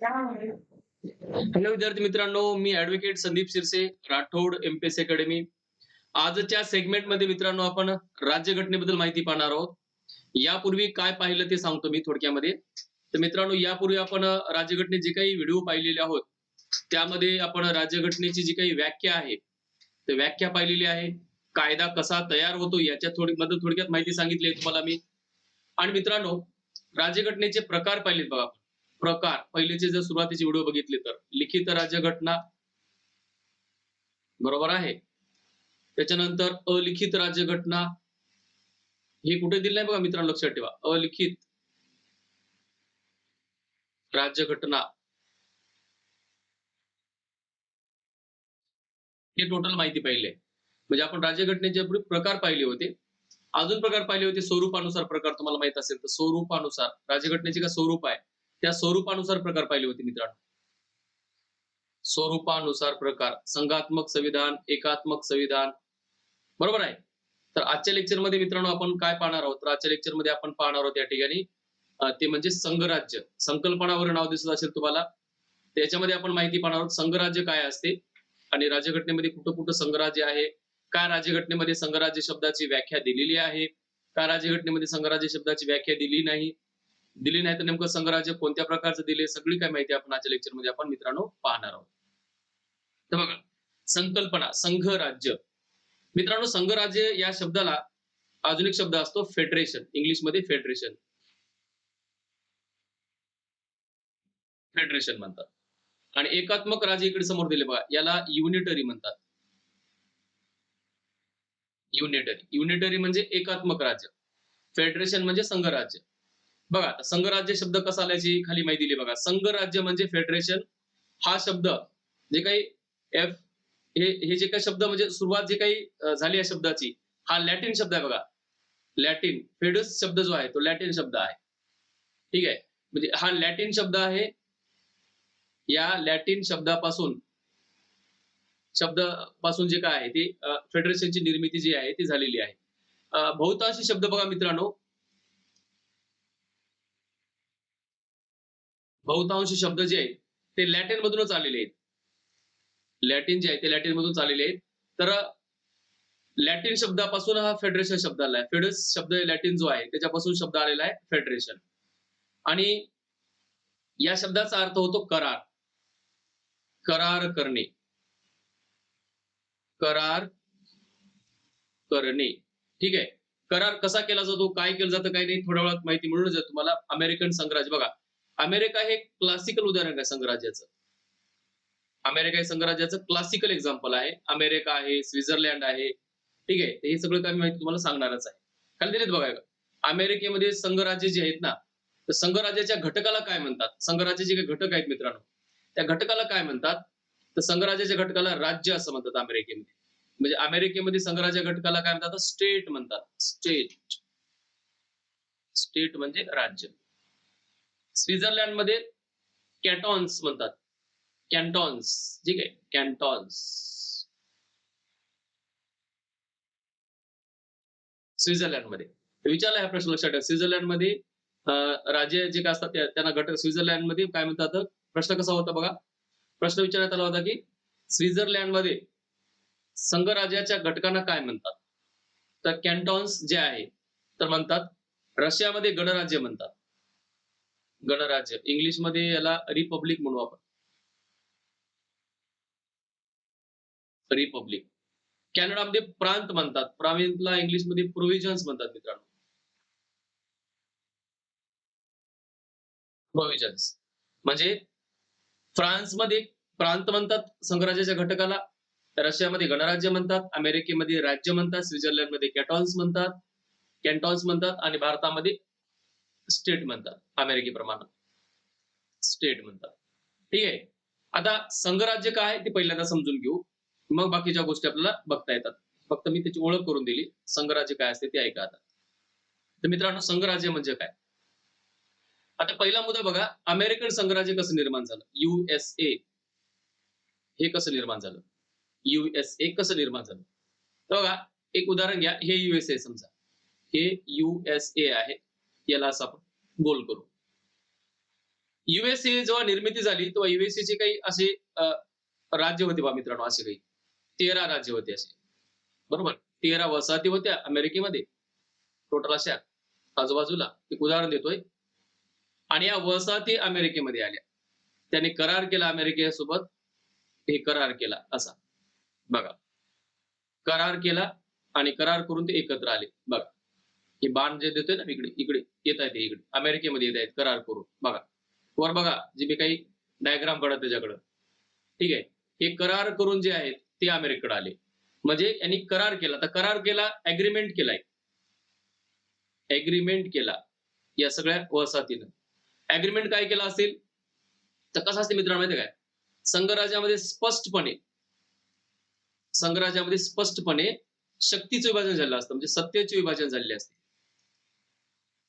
Hello विद्यार्थी मित्रांनो, मी advocate Sandeep Shirse, Rathod MPSC academy. आजच्या सेगमेंटमध्ये मित्रांनो आपण राज्यघटनेबद्दल माहिती पाहणार आहोत. यापूर्वी काय पाहिलं ते सांगतो मी थोडक्यामध्ये. तर मित्रांनो, यापूर्वी आपण राज्यघटनेचे जे काही व्हिडिओ पाहिलेले आहोत, त्यामध्ये आपण राज्यघटनेची जी काही व्याख्या आहे, तर व्याख्या पाहिलेली आहे. कायदा कसा तयार होतो याच्या थोडक्यात माहिती सांगितली आहे तुम्हाला मी. आणि मित्रांनो, राज्यघटनेचे प्रकार पाहिलेत बघा. प्रकार पहिलेचे जर सुरुवातीचे व्हिडिओ बघितले तर लिखित राज्यघटना, बरोबर आहे. त्याच्यानंतर अलिखित राज्यघटना, हे कुठे दिलं नाही बघा मित्रांनो, लक्षात ठेवा. अलिखित राज्यघटना हे टोटल माहिती पाहिली. म्हणजे आपण राज्यघटनेचे प्रकार पाहिले होते. अजून प्रकार पाहिले होते स्वरूपानुसार प्रकार, तुम्हाला माहित असेल तर स्वरूपानुसार राज्यघटनेचे काय स्वरूप आहे, त्या स्वरूपानुसार प्रकार पाहिले होते मित्रांनो. स्वरूपानुसार प्रकार, संघात्मक संविधान, एकात्मक संविधान, बरोबर आहे. तर आजच्या लेक्चरमध्ये मित्रांनो आपण काय पाहणार आहोत, तर आजच्या लेक्चरमध्ये आपण पाहणार आहोत या ठिकाणी ते म्हणजे संघराज्य. संकल्पनावर नाव दिसत असेल तुम्हाला, त्याच्यामध्ये आपण माहिती पाहणार आहोत संघराज्य काय असते आणि राज्यघटनेमध्ये कुठं कुठं संघराज्य आहे, काय राज्यघटनेमध्ये संघराज्य शब्दाची व्याख्या दिलेली आहे, काय राज्यघटनेमध्ये संघराज्य शब्दाची व्याख्या दिली नाही तर नेमकं संघराज्य कोणत्या प्रकारचं दिले, सगळी काय माहिती आपण आजच्या लेक्चरमध्ये आपण मित्रांनो पाहणार आहोत. तर बघा, संकल्पना संघराज्य. मित्रांनो, संघराज्य या शब्दाला अजून एक शब्द असतो फेडरेशन, इंग्लिशमध्ये फेडरेशन. फेडरेशन म्हणतात. आणि एकात्मक राज्य इकडे समोर दिले बघा, याला युनिटरी म्हणतात. युनिटरी म्हणजे एकात्मक राज्य, फेडरेशन म्हणजे संघराज्य. बघा, संघराज्य शब्द कसा आल्याची खाली माहिती दिली बघा. संघराज्य म्हणजे फेडरेशन, हा शब्द जे काही एफ हे जे काही शब्द म्हणजे सुरुवात जे काही झाली या शब्दाची, हा लॅटिन शब्द आहे बघा. लॅटिन फेडस शब्द जो आहे तो लॅटिन शब्द आहे. ठीक आहे, म्हणजे हा लॅटिन शब्द आहे. या लॅटिन शब्दापासून जे काय आहे ते फेडरेशनची निर्मिती जी आहे ती झालेली आहे. बहुतांशी शब्द बघा मित्रांनो, बहुतांश शब्द जे आहेत ते लॅटिन मधूनच आलेले आहेत. लॅटिन जे आहे ते लॅटिन मधून आलेले आहेत. तर लॅटिन शब्दापासून हा फेडरेशन शब्द आलाय. फेडस शब्द लॅटिन जो आहे त्याच्यापासून शब्द आलेला आहे फेडरेशन. आणि या शब्दाचा अर्थ होतो करार, करार करणे, करार करणे. ठीक आहे. करार कसा केला जातो, काय केलं जातं, काही नाही, थोड्या वेळात माहिती मिळूनच जाईल तुम्हाला. अमेरिकन संघराज्य बघा, अमेरिका हे क्लासिकल उदाहरण आहे संघराज्याचं. अमेरिका हे संघराज्याचं क्लासिकल एक्झाम्पल आहे. अमेरिका आहे, स्वित्झर्लंड आहे. ठीक आहे. हे सगळं काही माहिती तुम्हाला सांगणारच आहे. खाली दिलेत बघा. अमेरिकेमध्ये संघराज्य जे आहेत ना, तर संघराज्याच्या घटकाला काय म्हणतात? संघराज्याचे काही घटक आहेत मित्रांनो, त्या घटकाला काय म्हणतात? तर संघराज्याच्या घटकाला राज्य असं म्हणतात अमेरिकेमध्ये. म्हणजे अमेरिकेमध्ये संघराज्य घटकाला काय म्हणतात? स्टेट म्हणतात. स्टेट. स्टेट म्हणजे राज्य. स्वित्झर्लंडमध्ये कॅटॉन्स म्हणतात. कॅन्टॉन्स. ठीक आहे, कॅन्टॉन्स. स्वित्झर्लंडमध्ये. विचारला हा प्रश्न लक्षात ठेवा. स्वित्झर्लंडमध्ये राज्य जे काय असतात त्यांना घटक स्वित्झर्लंडमध्ये काय म्हणतात? प्रश्न कसा होता बघा. प्रश्न विचारण्यात आला होता की स्वित्झर्लंडमध्ये संघराज्याच्या घटकांना काय म्हणतात? तर कॅन्टॉन्स जे आहे तर म्हणतात. रशियामध्ये गणराज्य म्हणतात. गणराज्य. इंग्लिशमध्ये याला रिपब्लिक म्हणू आपण. रिपब्लिक. कॅनडामध्ये प्रांत म्हणतात. प्रांतला इंग्लिशमध्ये प्रोव्हिजन्स म्हणतात मित्रांनो. प्रोव्हिजन्स. म्हणजे फ्रान्समध्ये प्रांत म्हणतात संघराज्याच्या घटकाला, रशियामध्ये गणराज्य म्हणतात, अमेरिकेमध्ये राज्य म्हणतात, स्वित्झर्लंडमध्ये कॅन्टॉन्स म्हणतात आणि भारतामध्ये स्टेट म्हणतात. अमेरिकेप्रमाणे स्टेट म्हणतात. ठीक आहे. आता संघराज्य काय ते पहिल्यांदा समजून घेऊ, मग बाकीच्या गोष्टी आपल्याला बघता येतात. फक्त मी त्याची ओळख करून दिली. संघराज्य काय असते ते ऐका आता. तर मित्रांनो, संघराज्य म्हणजे काय? आता पहिला मुद्दा बघा, अमेरिकन संघराज्य कसं निर्माण झालं? युएसए हे कसं निर्माण झालं? युएसए कसं निर्माण झालं? तर बघा, एक उदाहरण घ्या. हे युएसए समजा, हे युएसए आहे, याला असं आपण गोल करू. युएसए जेव्हा निर्मिती झाली तेव्हा युएसए चे काही असे राज्य होते पहा मित्रांनो, असे काही 13 राज्य होते असे. बरोबर? 13 वसाहती होत्या अमेरिकेमध्ये. टोटल अशा आजूबाजूला. एक उदाहरण देतोय. आणि या वसाहती अमेरिकेमध्ये आल्या. त्याने करार केला अमेरिकेसोबत. हे करार केला असा. बघा. करार केला आणि करार करून ते एकत्र आले. बघा. हे बाण जे देतोय ना इकडे, इकडे येत आहेत इकडे. अमेरिकेमध्ये येत आहेत करार करून. बघा. वर बघा जे मी काही डायग्राम काढा त्याच्याकडं. ठीक आहे. हे करार करून जे आहेत ते अमेरिकेकडे आले. म्हणजे यांनी करार केला. तर करार केला, एग्रीमेंट केलाय. एग्रीमेंट केला या सगळ्या वसाहतीनं. एग्रीमेंट काय केलं असेल? तर कसं असते मित्रांनो माहिती आहे काय? संघराज्यामध्ये स्पष्टपणे शक्तीचं विभाजन झालेलं असतं. म्हणजे सत्तेचे विभाजन झालेले असते.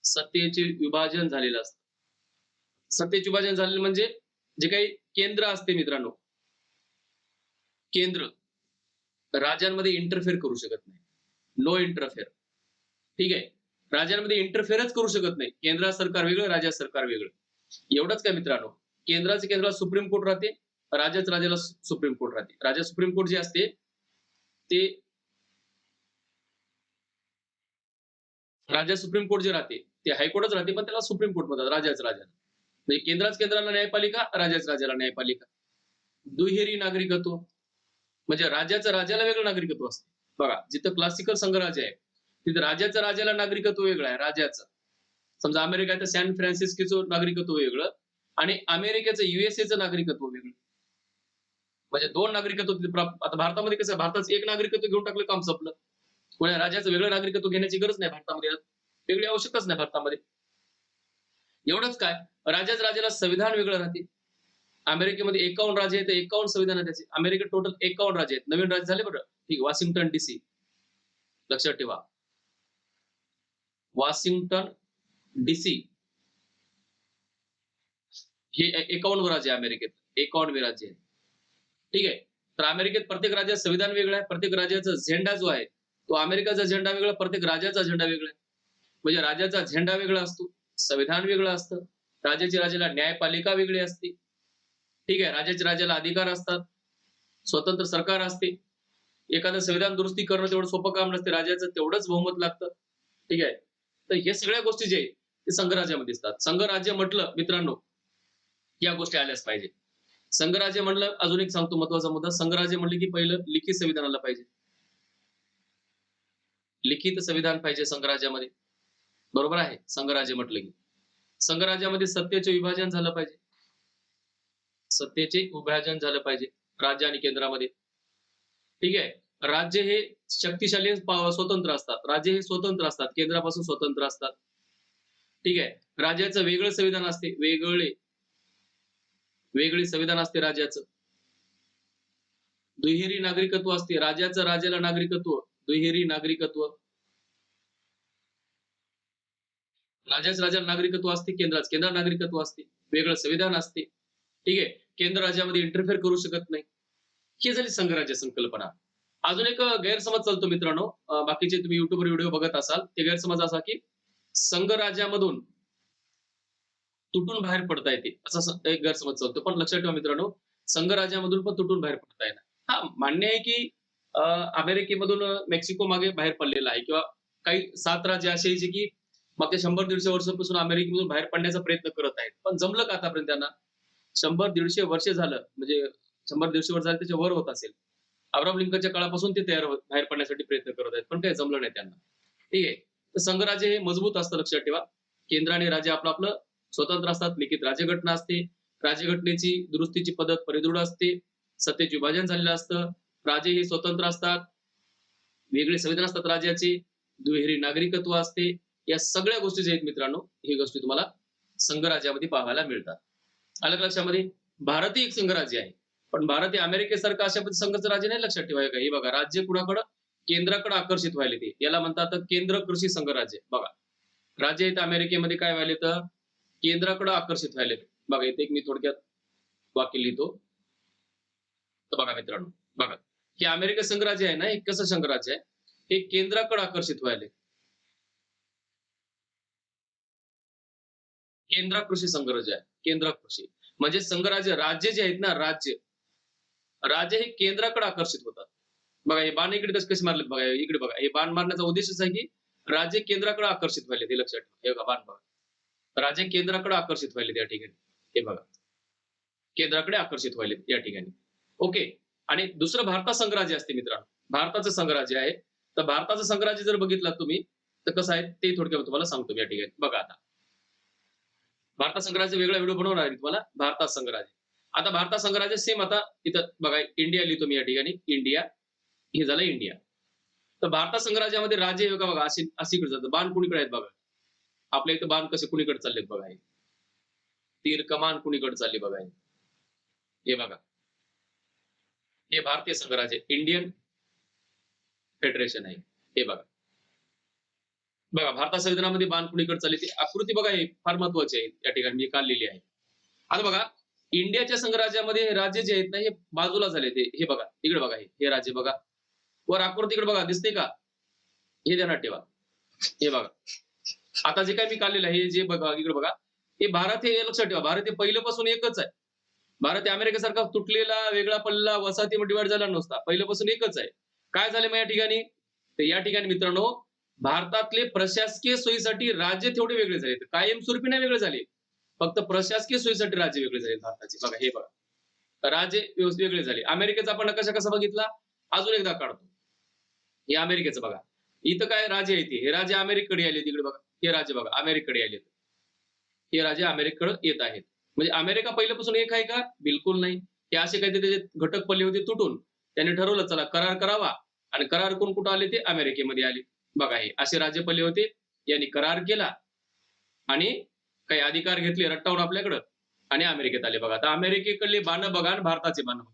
सत्तेचे विभाजन झालेलं असतं. सत्तेचे विभाजन झालेलं म्हणजे जे काही केंद्र असते मित्रांनो, केंद्र राज्यांमध्ये इंटरफेअर करू शकत नाही. No interfere. ठीक आहे. राज्यांमध्ये इंटरफेअरच करू शकत नाही. केंद्र सरकार वेगळं, राज्य सरकार वेगळं. एवढंच काय मित्रांनो, केंद्राला सुप्रीम कोर्ट राहते, राज्याला सुप्रीम कोर्ट राहते. राज्यात सुप्रीम कोर्ट जे असते ते राज्यात सुप्रीम कोर्ट जे राहते ते हायकोर्टच राहते, पण त्याला सुप्रीम कोर्ट म्हणतात राज्याला. म्हणजे केंद्राला न्यायपालिका, राज्याला न्यायपालिका. दुहेरी नागरिकत्व म्हणजे राज्याला वेगळं नागरिकत्व असते. बघा, जिथं क्लासिकल संघराज्य आहे तिथं राज्याला नागरिकत्व वेगळं आहे. राज्याचं समजा अमेरिका तर सॅन फ्रान्सिस्कोचं नागरिकत्व वेगळं आणि अमेरिकेचं युएसएचं नागरिकत्व वेगळं. म्हणजे 2 नागरिकत्व आता भारतामध्ये कसं आहे, भारताचं एक नागरिकत्व घेऊन टाकलं काम संपलं. कोण्या राज्याचं वेगळं नागरिकत्व घेण्याची गरज नाही भारतामध्ये. वेगळी आवश्यकताच नाही भारतामध्ये. एवढंच काय, राज्याला संविधान वेगळं राहते. अमेरिकेमध्ये 51 राज्य आहेत, 51 संविधान आहे त्याचे. अमेरिकेत टोटल 51 राज्य आहेत. नवीन राज्य झाले बरं. ठीक, वॉशिंग्टन डीसी. लक्षात ठेवा. वॉशिंग्टन डीसी हे 51 राज्य आहे अमेरिकेत. 51 राज्य आहे. ठीक आहे. तर अमेरिकेत प्रत्येक राज्यात संविधान वेगळं आहे. प्रत्येक राज्याचा झेंडा जो आहे तो अमेरिकेचा झेंडा वेगळा, प्रत्येक राज्याचा झेंडा वेगळा आहे. म्हणजे राज्याचा झेंडा वेगळा असतो, संविधान वेगळं असतं, राज्याला न्यायपालिका वेगळी असते. ठीक आहे. राज्याला अधिकार असतात, स्वतंत्र सरकार असते. एखादं संविधान दुरुस्ती करणं तेवढं सोपं काम नसते. राज्याचं तेवढंच बहुमत लागतं. ठीक आहे. तर हे सगळ्या गोष्टी जे आहेत ते संघराज्यामध्ये दिसतात. संघराज्य म्हटलं मित्रांनो, या गोष्टी आल्याच पाहिजे. संघराज्य म्हणलं, अजून एक सांगतो महत्वाचा मुद्दा. संघराज्य म्हणलं की पहिलं लिखित संविधान आलं पाहिजे. लिखित संविधान पाहिजे संघराज्यामध्ये. बरोबर आहे. संघराज्य म्हटलं की संघराज्यामध्ये सत्तेचे विभाजन झालं पाहिजे. सत्तेचे विभाजन झालं पाहिजे राज्य आणि केंद्रामध्ये. ठीक आहे. राज्य हे शक्तिशाली स्वतंत्र असतात. राज्य हे स्वतंत्र असतात, केंद्रापासून स्वतंत्र असतात. ठीक आहे. राज्याचं वेगळं संविधान असते, वेगळे संविधान असते राज्याचं. दुहेरी नागरिकत्व असते. राज्याला नागरिकत्व, दुहेरी नागरिकत्व. राज्याला नागरिकत्व असते, केंद्राला नागरिकत्व असते, वेगळं संविधान असते. ठीक आहे. केंद्र राज्यामध्ये इंटरफेअर करू शकत नाही. ही झाली संघराज्य संकल्पना. अजून एक गैरसमज चालतो मित्रांनो, बाकीचे तुम्ही युट्यूबवर व्हिडिओ बघत असाल, ते गैरसमज असा की संघराज्यामधून तुटून बाहेर पडता येते, असा एक गैरसमज चालतो. पण लक्षात ठेवा मित्रांनो, संघराज्यामधून पण तुटून बाहेर पडता येणार. हा, मान्य आहे की अमेरिकेमधून मेक्सिको मागे बाहेर पडलेला आहे, किंवा काही 7 राज्य असे जे की मागच्या 100-150 वर्षापासून अमेरिकेमधून बाहेर पडण्याचा प्रयत्न करत आहेत. पण जमलं का आतापर्यंत त्यांना? 100-150 वर्ष झालं, म्हणजे 100-150 वर्ष झाले त्याच्या वर होत असेल. अब्राहम लिंकनच्या काळापासून ते बाहेर पडण्यासाठी प्रयत्न करत आहेत, पण काही जमलं नाही त्यांना. ठीक आहे. तर संघराज्य हे मजबूत असतं, लक्षात ठेवा. केंद्र आणि राज्य आपलं स्वतंत्र असतात. लिखित राज्यघटना असते. राज्यघटनेची दुरुस्तीची पद्धत परिदृढ असते. सत्तेचे विभाजन झालेलं असतं. राजे हे स्वतंत्र असतात. वेगळे संविधान असतात राज्याचे. दुहेरी नागरिकत्व असते. या सगळ्या गोष्टी जे आहेत मित्रांनो, ही गोष्टी तुम्हाला संघराज्यामध्ये पाहायला मिळतात. आलं का लक्षामध्ये? भारत एक संघराज्य आहे, पण भारत हे अमेरिकेसारखं अशा संघाचं राज्य नाही. लक्षात ठेवा. हे बघा, राज्य कुणाकडं? केंद्राकडे आकर्षित व्हायला ते. याला म्हणतात केंद्र कृषी संघराज्य. बघा, राज्य इथं अमेरिकेमध्ये काय व्हायले तर केंद्राकडे आकर्षित व्हायले. बघा, इथे एक मी थोडक्यात वाक्य लिहितो. तर बघा मित्रांनो, बघा, हे अमेरिका संघराज्य आहे ना, हे कसं संघराज्य आहे? हे केंद्राकडे आकर्षित व्हायले. केंद्र कृषी संघराज्य आहे. केंद्र कृषी. म्हणजे संघराज्य राज्य जे आहेत ना राज्य हे केंद्राकडे आकर्षित होतात. बघा हे बाण इकडे कसे मारलेत बघा, इकडे बघा. हे बाण मारण्याचा उद्देशच आहे की राज्य केंद्राकडे आकर्षित व्हायलेत हे लक्षात ठेवा. हे बघा बाण बघा. राज्य केंद्राकडे आकर्षित व्हायलेत या ठिकाणी. हे बघा. केंद्राकडे आकर्षित व्हायलेत या ठिकाणी. ओके. आणि दुसरं भारतात संघराज्य असते मित्रांनो. भारताचं संघराज्य आहे. तर भारताचं संघराज्य जर बघितलात तुम्ही तर कसं आहे ते थोडक्यात तुम्हाला सांगतो मी या ठिकाणी. बघा आता. भारतात संघराज्य वेगळा व्हिडिओ बनवणार आहे तुम्हाला. भारतात संघराज्य. आता भारतात संघराज्य सेम आता इथं बघा इंडिया लिहितो मी या ठिकाणी. इंडिया. हे झालं इंडिया. तर भारतात संघराज्यामध्ये राज्य हे बघा अशी इकडे जातं. बाण कुणीकडे आहेत बघा. आपल्या इथं बाण कसे कुणीकडे चाललेत बघा हे. तीर कमान कुणीकडे चालली बघा हे. हे बघा. हे भारतीय संघराज्य इंडियन फेडरेशन आहे. हे बघा. बघा भारतात संविधानामध्ये बाण कुणीकडे चालली ती आकृती बघा हे फार महत्वाची आहे. या ठिकाणी मी काढलेली आहे. आता बघा इंडियाच्या संघराज्यामध्ये हे राज्य जे आहेत ना हे बाजूला झाले ते हे बघा इकडे बघा हे राज्य बघा वर आकृती इकडे बघा दिसते का हे ध्यानात ठेवा. हे बघा आता जे काय मी काढलेलं आहे हे जे बघा इकडे बघा हे भारत हे लक्षात ठेवा. भारत हे पहिल्यापासून एकच आहे. भारत हे अमेरिकेसारखा तुटलेला वेगळा पडलेला वसाहतीमध्ये डिवाइड झाला नसता. पहिल्यापासून एकच आहे. काय झाले मग या ठिकाणी तर या ठिकाणी मित्रांनो भारतातले प्रशासकीय सोयीसाठी राज्य तेवढे वेगळे झाले. कायमस्वरूपी नाही वेगळे झाले. फक्त प्रशासकीय सोयीसाठी राज्य वेगळे झाले भारताचे. बघा हे बघा राज्य व्यवस्थित वेगळे झाले. अमेरिकेचा आपण नकाशा कसा बघितला अजून एकदा काढतो. हे अमेरिकेचं बघा इथं काय राज्य आहे हे राज्य अमेरिकेकडे आले तिकडे बघा. हे राज्य बघा अमेरिकेकडे आले. हे राज्य अमेरिकेकडे येत आहेत. म्हणजे अमेरिका पहिल्यापासून एक आहे का बिलकुल नाही. हे असे काहीतरी त्याचे घटक पडले होते तुटून त्यांनी ठरवलं चला करार करावा आणि करार करून कुठं आले ते अमेरिकेमध्ये आले. बघा हे असे राज्य पडले होते यांनी करार केला आणि काही अधिकार घेतले रट्टावून आपल्याकडं आणि अमेरिकेत आले. बघा आता अमेरिकेकडले बाण बघा आणि भारताचे बाण बघा.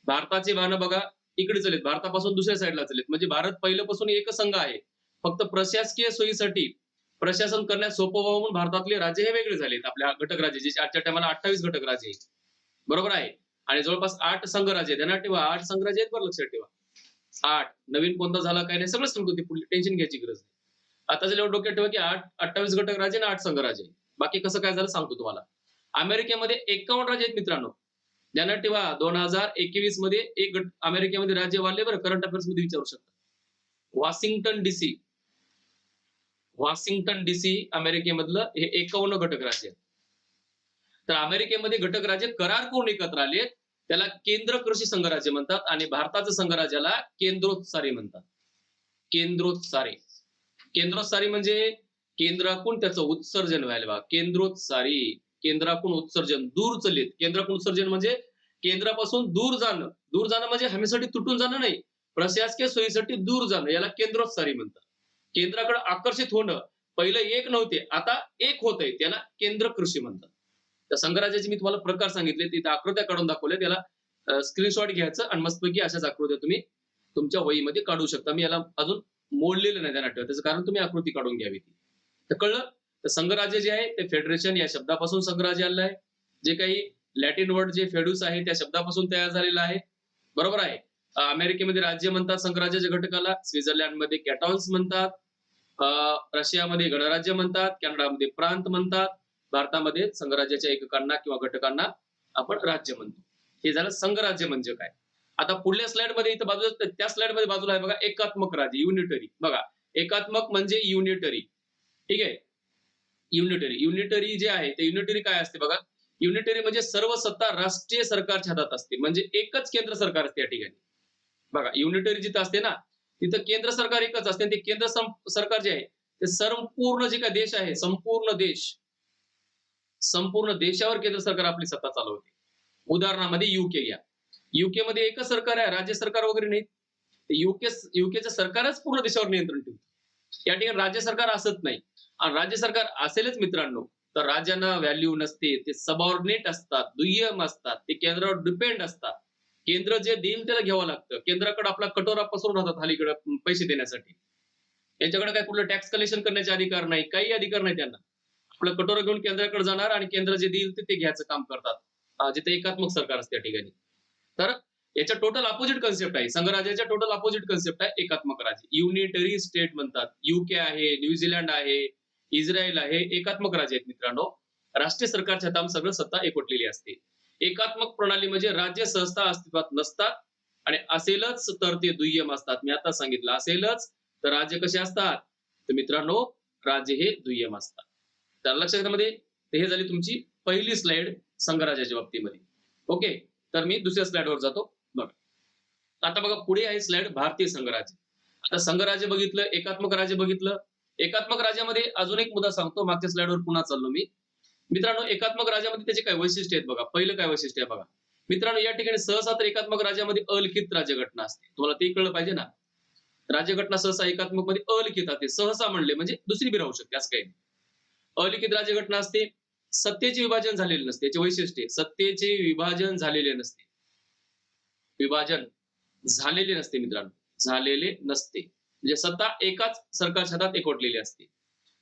भारताचे बाण बघा इकडे चलेत भारतापासून दुसऱ्या साईडला चलेत. म्हणजे भारत पहिल्यापासून एक संघ आहे. फक्त प्रशासकीय सोयीसाठी प्रशासन करण्यास सोपं व्हावं म्हणून भारतातले राज्य हे वेगळे झालेत. आपल्या घटक राज्य जे आजच्या टायमाला 28 घटक राज्य आहेत. बरोबर आहे. आणि जवळपास 8 संघ राज्य आहेत. ध्यानात ठेवा 8 संघ राज्य आहेत बरं लक्षात ठेवा. 8 नवीन कोणता झाला काय नाही सगळं सांगतो. ती टेन्शन घ्यायची गरज नाही. आता जर डोक्यात ठेवा की 28 घटक राज्य आणि 8 संघ राज्य आहे. बाकी कसं काय झालं सांगतो तुम्हाला. अमेरिकेमध्ये 51 राज्य आहेत मित्रांनो. ध्यानात ठेवा 2021 मध्ये एक अमेरिकेमध्ये राज्य वाढले बरं करंट अफेअर्स मध्ये विचारू शकता. वॉशिंग्टन डीसी अमेरिकेमधलं हे 51 घटक राज्य आहे. तर अमेरिकेमध्ये घटक राज्य करार करून एकत्र आले त्याला केंद्र कृषी संघराज्य म्हणतात आणि भारताचं संघराज्याला केंद्रोत्सारी म्हणतात. केंद्रोत्सारी म्हणजे केंद्राकडून त्याचं उत्सर्जन व्हायला बघा. केंद्राकडून उत्सर्जन दूर चलित. केंद्राकडून उत्सर्जन म्हणजे केंद्रापासून दूर जाणं म्हणजे हमेसाठी तुटून जाणं नाही. प्रशासकीय सोयीसाठी दूर जाणं याला केंद्रोत्सारी म्हणतात. केंद्राकडे आकर्षित होणं पहिलं एक नव्हते आता एक होतंय त्याला केंद्र कृषी म्हणतात. त्या संघराज्याचे मी तुम्हाला प्रकार सांगितले तिथे आकृत्या काढून दाखवल्या त्याला स्क्रीनशॉट घ्यायचं आणि मस्तपैकी अशाच आकृत्या तुम्ही तुमच्या वहीमध्ये काढू शकता. मी याला अजून मोडलेलं नाही ध्यानात ठेवा. त्याचं कारण तुम्ही आकृती काढून घ्यावी ती. तर कळलं. तर संघराज्य जे आहे ते फेडरेशन या शब्दापासून संघराज्य आलेलं आहे. जे काही लॅटिन वर्ड जे फेडूस आहे त्या शब्दापासून तयार झालेला आहे. बरोबर आहे. अमेरिकेमध्ये राज्य म्हणतात संघराज्याच्या घटकाला. स्वित्झर्लंडमध्ये कॅटॉन्स म्हणतात. रशियामध्ये गणराज्य म्हणतात. कॅनडामध्ये प्रांत म्हणतात. भारतामध्ये संघराज्याच्या एककांना किंवा घटकांना आपण राज्य म्हणतो. हे झालं संघराज्य म्हणजे काय. आता पुढल्या स्लाइड मध्ये इथं बाजूला त्या स्लाइड मध्ये बाजूला आहे बघा एकात्मक राज्य युनिटरी. बघा एकात्मक म्हणजे युनिटरी. ठीक आहे. युनिटरी जे आहे ते युनिटरी काय असते बघा. युनिटरी म्हणजे सर्व सत्ता राष्ट्रीय सरकारच्या हातात असते. म्हणजे एकच केंद्र सरकार असते या ठिकाणी. बघा युनिटरी जिथं असते ना तिथं केंद्र सरकार एकच असते. ते केंद्र सरकार जे आहे ते संपूर्ण जे काय देश आहे संपूर्ण देशावर केंद्र सरकार आपली सत्ता चालवते. उदाहरणामध्ये युके घ्या. युके मध्ये एकच सरकार आहे राज्य सरकार वगैरे नाही. युकेचं सरकारच पूर्ण देशावर नियंत्रण ठेवतं. या ठिकाणी राज्य सरकार असत नाही. आणि राज्य सरकार असेलच मित्रांनो तर राज्यांना व्हॅल्यू नसते. ते सबऑर्डिनेट असतात. दुय्यम असतात. ते केंद्रावर डिपेंड असतात. केंद्र जे देईल त्याला घ्यावं लागतं. केंद्राकडे आपला कटोरा पसरून राहतात अलीकडे पैसे देण्यासाठी. यांच्याकडे काय कुठलं टॅक्स कलेक्शन करण्याचे अधिकार नाही. काही अधिकार नाही त्यांना. आपलं कटोरा घेऊन केंद्राकडे जाणार आणि केंद्र जे देईल ते घ्यायचं काम करतात. जिथे एकात्मक सरकार असते त्या ठिकाणी. तर याच्या टोटल अपोजिट कन्सेप्ट आहे. संघराज्याच्या टोटल अपोजिट कन्सेप्ट आहे एकात्मक राज्य. युनिटरी स्टेट म्हणतात. युके आहे, न्यूझीलंड आहे, इस्रायल आहे, एकात्मक राज्य आहेत मित्रांनो. राष्ट्रीय सरकारच्या हातात सगळं सत्ता एकवटलेली असते. एकात्मक प्रणाली म्हणजे राज्य सहसा अस्तित्वात नसतात आणि असेलच तर ते दुय्यम असतात. मी आता सांगितलं असेलच तर राज्य कसे असतात? तर मित्रांनो राज्य हे दुय्यम असतात. तर लक्षात मध्ये हे झाली तुमची पहिली स्लाइड संघराज्याच्या बाबतीमध्ये. ओके. तर मी दुसऱ्या स्लाइडवर जातो. बघा. आता बघा पुढे आहे स्लाइड भारतीय संघराज्य. आता संघराज्य बघितलं, एकात्मक राज्य बघितलं. एकात्मक राज्यामध्ये अजून एक मुद्दा सांगतो. मागच्या स्लाइडवर पुन्हा चाललो मी. मित्रांनो एकात्मक राज्यामध्ये त्याचे काय वैशिष्ट्य आहेत बघा. पहिलं काय वैशिष्ट्य आहे बघा. मित्रांनो या ठिकाणी सहसा तर एकात्मक राज्यामध्ये अलिखित राज्यघटना असते. तुम्हाला ते कळलं पाहिजे ना. राज्यघटना सहसा एकात्मक मध्ये अलिखित असते. सहसा म्हणले म्हणजे दुसरी बी राहू शकते असं काही नाही. अलिखित राज्यघटना असते. सत्तेचे विभाजन झालेले नसते. याचे वैशिष्ट्य सत्तेचे विभाजन झालेले नसते. विभाजन झालेले नसते मित्रांनो. झालेले नसते. म्हणजे सत्ता एकाच सरकारच्या हातात एकवटलेली असते.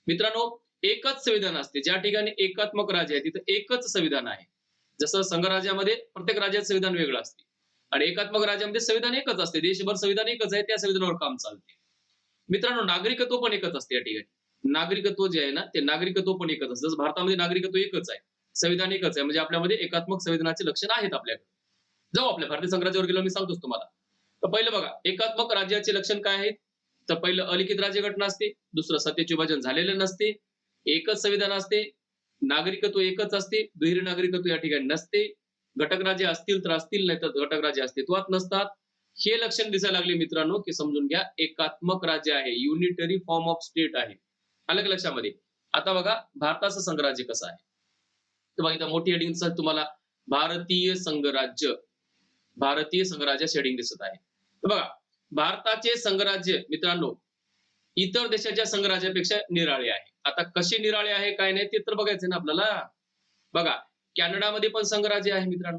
मित्रांनो एकच संविधान असते. ज्या ठिकाणी एकात्मक राज्य आहे तिथे एकच संविधान आहे. जसं संघराज्यामध्ये प्रत्येक राज्यात संविधान वेगळं असते आणि एकात्मक राज्यामध्ये संविधान एकच असते. देशभर संविधान एकच आहे. त्या संविधानावर काम चालते. मित्रांनो नागरिकत्व पण एकच असते या ठिकाणी. नागरिकत्व जे आहे ना ते नागरिकत्व पण एकच असतं. जसं भारतामध्ये नागरिकत्व एकच आहे. संविधान एकच आहे. म्हणजे आपल्यामध्ये एकात्मक संविधानाचे लक्षण आहेत आपल्याकडे. जाऊ आपल्या भारतीय संघराज्यावर गेलो मी सांगतोच तुम्हाला. तर पहिलं बघा एकात्मक राज्याचे लक्षण काय आहेत? तर पहिलं अलिखित राज्यघटना असते. दुसरं सत्तेचे विभाजन झालेले नसते. एकच संविधान असते. नागरिकत्व एकच असते. दुहेरी नागरिकत्व या ठिकाणी नसते. घटक राज्य असतील तर असतील नाही तर घटक राज्य अस्तित्वात नसतात. हे लक्षण दिसायला लागले मित्रांनो की समजून घ्या एकात्मक राज्य आहे. युनिटरी फॉर्म ऑफ स्टेट आहे. आलं का लक्षामध्ये? आता बघा भारताचं संघराज्य कसं आहे. तर बघा इथं मोठी हेडिंग तुम्हाला भारतीय संघराज्य. भारतीय संघराज्य शेडिंग दिसत आहे. तर बघा भारताचे संघराज्य मित्रांनो इतर देशाच्या संघराज्यापेक्षा निराळे आहे. आता कसे निराळे आहे काय नाही ते तर बघायचं ना आपल्याला. बघा कॅनडामध्ये पण संघराज्य आहे मित्रांनो.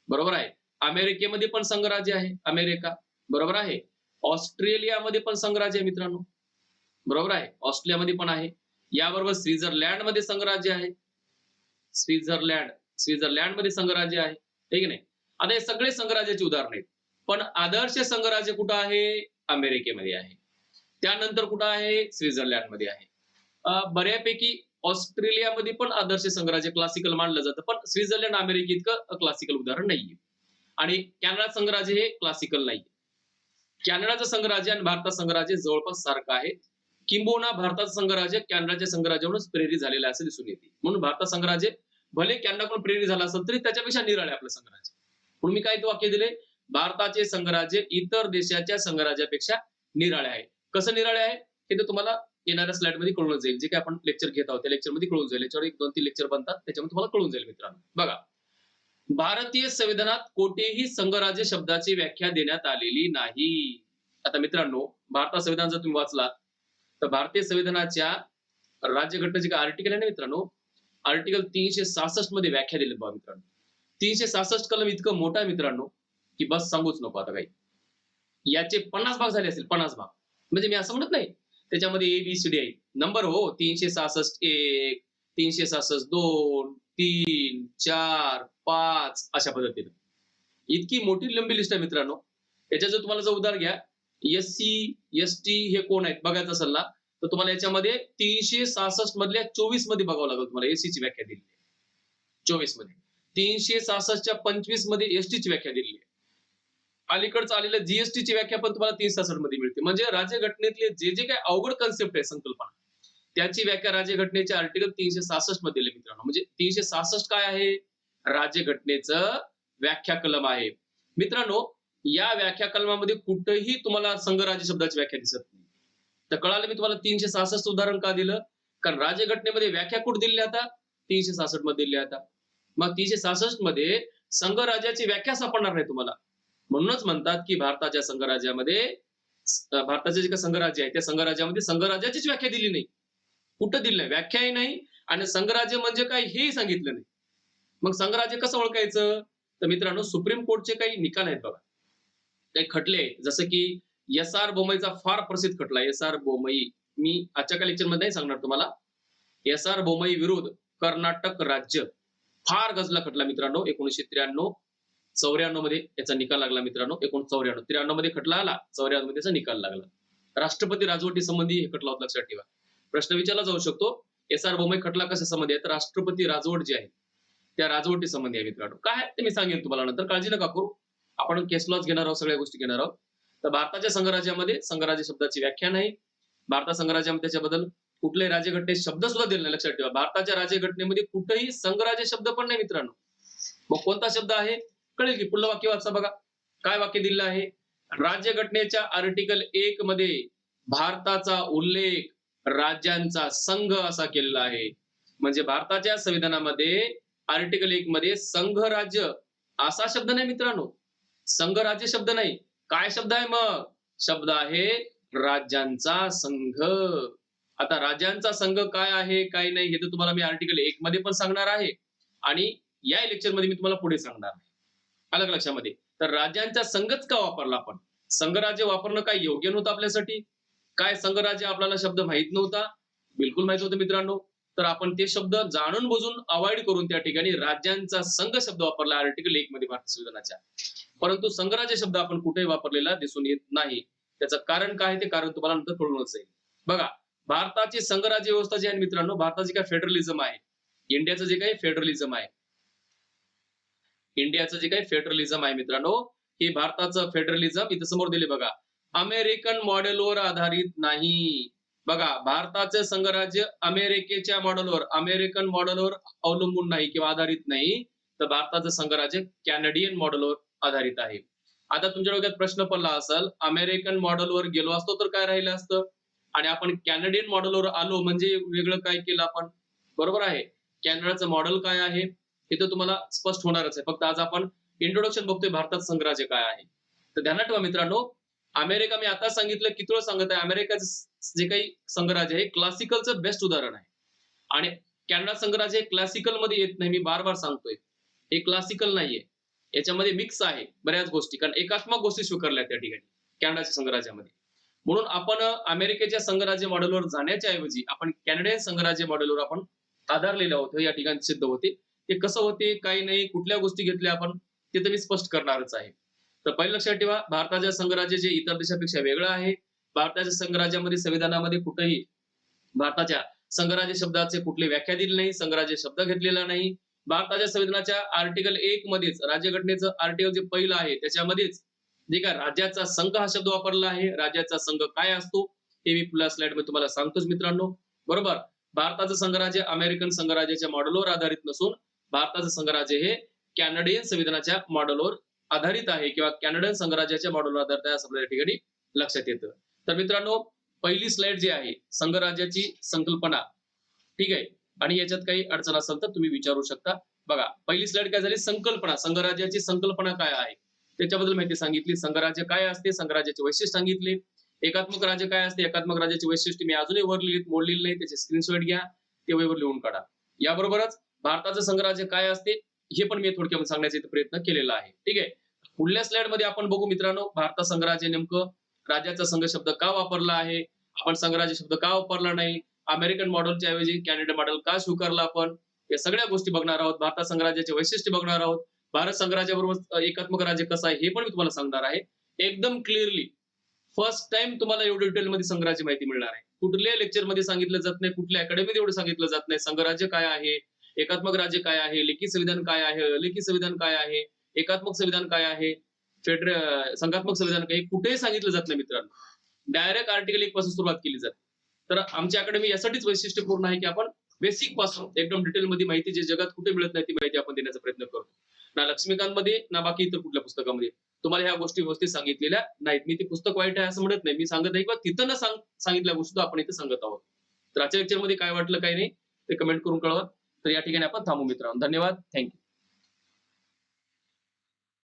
बरोबर आहे. अमेरिकेमध्ये पण संघराज्य आहे. अमेरिका बरोबर आहे. ऑस्ट्रेलियामध्ये पण संघराज्य आहे मित्रांनो. बरोबर आहे. ऑस्ट्रेलियामध्ये पण आहे. याबरोबर स्वित्झर्लंडमध्ये संघराज्य आहे. स्वित्झर्लंडमध्ये संघराज्य आहे. ठीक नाही. आता हे सगळे संघराज्याची उदाहरण आहेत. पण आदर्श संघराज्य कुठं आहे? अमेरिकेमध्ये आहे. त्यानंतर कुठं आहे? स्वित्झर्लंडमध्ये आहे. बऱ्यापैकी ऑस्ट्रेलियामध्ये पण आदर्श संघराज्य क्लासिकल मानलं जातं. पण स्वित्झर्लंड अमेरिके इतकं क्लासिकल उदाहरण नाहीये. आणि कॅनडा संघराज्य हे क्लासिकल नाहीये. कॅनडाचं संघराज्य आणि भारताचं संघराज्य जवळपास सारखं आहे. किंबहुना भारताचं संघराज्य कॅनडाच्या संघराज्यावरूनच प्रेरित झालेलं आहे असं दिसून येते. म्हणून भारताचं संघराज्य भले कॅनडाकडून प्रेरित झाला असेल तरी त्याच्यापेक्षा निराळे आपलं संघराज्य. म्हणून मी काय वाक्य दिले? भारताचे संघराज्य इतर देशाच्या संघराज्यापेक्षा निराळे आहे. कसं निराळे आहे? हे तर तुम्हाला येणाऱ्या स्लाइड मध्ये कळून जाईल. जे काही आपण लेक्चर घेत आहोत त्या लेक्चर मध्ये कळून जाईल. याच्यावर 1-2-3 लेक्चर बनतात त्याच्यामध्ये तुम्हाला कळून जाईल मित्रांनो. बघा भारतीय संविधानात कोठेही संघराज्य शब्दाची व्याख्या देण्यात आलेली नाही. आता मित्रांनो भारताचं संविधान जर तुम्ही वाचलात तर भारतीय संविधानाच्या राज्यघटनेचे काय आर्टिकल आहे ना मित्रांनो. आर्टिकल 366 मध्ये व्याख्या दिली बघा मित्रांनो. 366 कलम इतकं मोठं आहे मित्रांनो की बस सांगूच नको आता काही. याचे 50 भाग झाले असतील 50 भाग. म्हणजे मी असं म्हणत नाही त्याच्यामध्ये ABCD आहे. नंबर हो 366 1 366 2 3 4 5 अशा पद्धतीने. इतकी मोठी लंबी लिस्ट आहे मित्रांनो. याच्यात जर तुम्हाला जर उदाहरण घ्या SC ST हे कोण आहेत बघायचं असेल ना तर तुम्हाला याच्यामध्ये 366 मधल्या 24 मध्ये बघावं लागेल तुम्हाला SC ची व्याख्या दिली आहे. 24 मध्ये 366 च्या 25 मध्ये ST ची व्याख्या दिलेली आहे. अलीकडचं आलेलं GST ची व्याख्या पण तुम्हाला 366 मध्ये मिळते. म्हणजे राज्यघटनेतले जे जे काही अवघड कन्सेप्ट आहे संकल्पना त्याची व्याख्या राज्यघटनेच्या आर्टिकल 366 मध्ये दिली मित्रांनो. म्हणजे 366 काय आहे? राज्यघटनेचं व्याख्या कलम आहे. मित्रांनो या व्याख्या कलमामध्ये कुठेही तुम्हाला संघराज्य शब्दाची व्याख्या दिसत नाही. तर कळालं मी तुम्हाला 366 उदाहरण का दिलं? कारण राज्यघटनेमध्ये व्याख्या कुठे दिली आता? 366 मध्ये दिली आता. मग 366 मध्ये संघराज्याची व्याख्या सापडणार नाही तुम्हाला. म्हणूनच म्हणतात की भारताच्या संघराज्यामध्ये भारताचे जे काही संघराज्य आहे त्या संघराज्यामध्ये संघराज्याचीच व्याख्या दिली नाही. कुठं दिली नाही? व्याख्याही नाही आणि संघराज्य म्हणजे काय हेही सांगितलं नाही. मग संघराज्य कसं ओळखायचं? तर मित्रांनो सुप्रीम कोर्टचे काही निकाल आहेत बघा. काही खटले आहेत जसं की SR बोमईचा फार प्रसिद्ध खटला SR बोमई. मी आजच्या लेक्चर मध्ये नाही सांगणार तुम्हाला. SR बोमई विरुद्ध कर्नाटक राज्य फार गजला खटला मित्रांनो. 1993-94 मध्ये याचा निकाल लागला मित्रांनो. 1994-93 मध्ये खटला आला. 94 मध्ये त्याचा निकाल लागला. राष्ट्रपती राजवटी संबंधी हे खटला होता लक्षात ठेवा. प्रश्न विचारला जाऊ शकतो एस.आर. बोम्मई खटला कशा संबंधी आहे तर राष्ट्रपती राजवट जी आहे त्या राजवटी संबंधी आहे मित्रांनो. काय ते मी सांगेन तुम्हाला नंतर, काळजी नका करू. आपण केस लॉज घेणार आहोत, सगळ्या गोष्टी घेणार आहोत. तर भारताच्या संघराज्यामध्ये संघराज्य शब्दाची व्याख्या नाही. भारत संघराज्यामध्ये त्याच्याबद्दल कुठल्याही राज्यघटनेत शब्द सुद्धा दिले नाही, लक्षात ठेवा. भारताच्या राज्यघटनेमध्ये कुठेही संघराज्य शब्द पण नाही मित्रांनो. मग कोणता शब्द आहे कळेल की. पुढलं वाक्य वाचा बघा, काय वाक्य दिलेलं आहे. राज्यघटनेच्या आर्टिकल 1 मध्ये भारताचा उल्लेख राज्यांचा संघ असा केलेला आहे. म्हणजे भारताच्या संविधानामध्ये आर्टिकल 1 मध्ये संघ राज्य असा शब्द नाही मित्रांनो. संघ राज्य शब्द नाही. काय शब्द आहे मग? शब्द आहे राज्यांचा संघ. आता राज्यांचा संघ काय आहे काय नाही हे तर तुम्हाला मी आर्टिकल 1 मध्ये पण सांगणार आहे आणि या लेक्चर मध्ये मी तुम्हाला पुढे सांगणार आहे. आलं का लक्षामध्ये? तर राज्यांचा संघच का वापरला आपण? संघराज्य वापरणं काय योग्य नव्हतं आपल्यासाठी? काय संघराज्य आपल्याला शब्द माहित नव्हता? बिलकुल माहित होतं मित्रांनो. तर आपण ते शब्द जाणून बुजून अवॉइड करून त्या ठिकाणी राज्यांचा संघ शब्द वापरला आर्टिकल 1 मध्ये भारतीय संविधानाच्या. परंतु संघराज्य शब्द आपण कुठेही वापरलेला दिसून येत नाही. त्याचं कारण काय ते कारण तुम्हाला नंतर कळूनच जाईल. बघा, भारताची संघराज्य व्यवस्था जी आहे मित्रांनो, भारताची काय फेडरलिझम आहे, इंडियाचं जे काही फेडरलिझम आहे, इंडियाचं जे काही फेडरलिझम आहे मित्रांनो, हे भारताचं फेडरलिझम इथं समोर दिले बघा, अमेरिकन मॉडेलवर आधारित नाही. बघा, भारताचे संघराज्य अमेरिकेच्या मॉडेलवर, अमेरिकन मॉडेलवर अवलंबून नाही किंवा आधारित नाही, तर भारताचं संघराज्य कॅनडियन मॉडेलवर आधारित आहे. आता तुमच्या डोक्यात प्रश्न पडला असेल, अमेरिकन मॉडेलवर गेलो असतो तर काय राहिलं असतं आणि आपण कॅनडियन मॉडेलवर आलो म्हणजे वेगळं काय केलं आपण? बरोबर आहे. कॅनडाचं मॉडेल काय आहे हे तर तुम्हाला स्पष्ट होणारच आहे. फक्त आज आपण इंट्रोडक्शन बघतोय भारतात संघराज्य काय आहे. तर ध्यानात ठेवा मित्रांनो, अमेरिका मी आता सांगितलं, किती वेळ सांगत आहे, अमेरिकाचं जे काही संघराज्य आहे क्लासिकलचं बेस्ट उदाहरण आहे आणि कॅनडा संघराज्य क्लासिकल मध्ये येत नाही. मी बार बार सांगतोय, हे क्लासिकल नाहीये, याच्यामध्ये मिक्स आहे बऱ्याच गोष्टी, कारण एकात्मक गोष्टी स्वीकारल्या त्या ठिकाणी कॅनडाच्या संघराज्यामध्ये. म्हणून आपण अमेरिकेच्या संघराज्य मॉडेलवर जाण्याच्या ऐवजी आपण कॅनडियन संघराज्य मॉडेलवर आपण आधारलेले आहोत. या ठिकाणी सिद्ध होते. ते कसं होते, काही नाही, कुठल्या गोष्टी घेतल्या आपण ते तर मी स्पष्ट करणारच आहे. तर पहिलं लक्षात ठेवा, भारताच्या संघराज्य जे इतर देशापेक्षा वेगळं आहे. भारताच्या संघराज्यामध्ये संविधानामध्ये कुठेही भारताच्या संघराज्य शब्दाचे कुठली व्याख्या दिली नाही, संघराज्य शब्द घेतलेला नाही. भारताच्या संविधानाच्या आर्टिकल 1 मध्येच, राज्यघटनेचं आर्टिकल जे पहिलं आहे त्याच्यामध्येच जे काय राज्याचा संघ हा शब्द वापरला आहे. राज्याचा संघ काय असतो हे मी पुढल्या स्लाइड मध्ये तुम्हाला सांगतोच मित्रांनो. बरोबर, भारताचं संघराज्य अमेरिकन संघराज्याच्या मॉडेलवर आधारित नसून भारताचं संघराज्य हे कॅनडियन संविधानाच्या मॉडेलवर आधारित आहे किंवा कॅनडियन संघराज्याच्या मॉडेलवर आधारित आहे असं आपल्या ठिकाणी लक्षात येतं. तर मित्रांनो, पहिली स्लाइड जी आहे संघराज्याची संकल्पना, ठीक आहे, आणि याच्यात काही अडचण असेल तर तुम्ही विचारू शकता. बघा, पहिली स्लाइड काय झाली, संकल्पना, संघराज्याची संकल्पना काय आहे त्याच्याबद्दल माहिती सांगितली. संघराज्य काय असते, संघराज्याचे वैशिष्ट्य सांगितले. एकात्मक राज्य काय असते, एकात्मक राज्याचे वैशिष्ट्य मी अजूनही वर मोडलेले नाही, त्याचे स्क्रीनशॉट घ्या, ते वहीवर लिहून काढा. याबरोबरच भारताचं संघराज्य काय असते हे पण मी थोडक्यात सांगण्याचा प्रयत्न केलेला आहे. ठीक आहे, पुढल्या स्लाइड मध्ये आपण बघू मित्रांनो, भारत संघराज्य नेमकं राज्याचा संघ शब्द का वापरला आहे, आपण संघराज्य शब्द का वापरला नाही, अमेरिकन मॉडेलच्या ऐवजी कॅनडियन मॉडेल का स्वीकारला आपण, या सगळ्या गोष्टी बघणार आहोत. भारत संघराज्याचे वैशिष्ट्य बघणार आहोत. भारत संघराज्याबरोबर एकात्मक राज्य कसं आहे हे पण मी तुम्हाला सांगणार आहे एकदम क्लिअरली. फर्स्ट टाइम तुम्हाला एवढं डिटेलमध्ये संघराज्य माहिती मिळणार आहे. कुठल्या लेक्चर मध्ये सांगितलं जात नाही, कुठल्या अकॅडमीत एवढं सांगितलं जात नाही. संघराज्य काय आहे, एकात्मक राज्य काय आहे, लेखी संविधान काय आहे, अलेखी संविधान काय आहे, एकात्मक संविधान काय आहे, संघात्मक संविधान काय, कुठेही सांगितलं जात नाही मित्रांनो. डायरेक्ट आर्टिकल 1 पासून सुरुवात केली जाते. तर आमची अकॅडमी यासाठीच वैशिष्ट्यपूर्ण आहे की आपण बेसिक पासून एकदम डिटेल मध्ये माहिती जी जगात कुठे मिळत नाही ती माहिती आपण देण्याचा प्रयत्न करतो. ना लक्ष्मीकांत मध्ये ना बाकी इतर कुठल्या पुस्तकामध्ये तुम्हाला ह्या गोष्टी व्यवस्थित सांगितलेल्या नाहीत. मी ती पुस्तक वाईट आहे असं म्हणत नाही, मी सांगत आहे किंवा तिथं न सांगितल्या गोष्टी आपण इथे सांगत आहोत. तर आजच्या लेक्चर मध्ये काय वाटलं काय नाही ते कमेंट करून कळवा. तर या ठिकाणी आपण थांबू मित्रांनो. धन्यवाद, थँक्यू.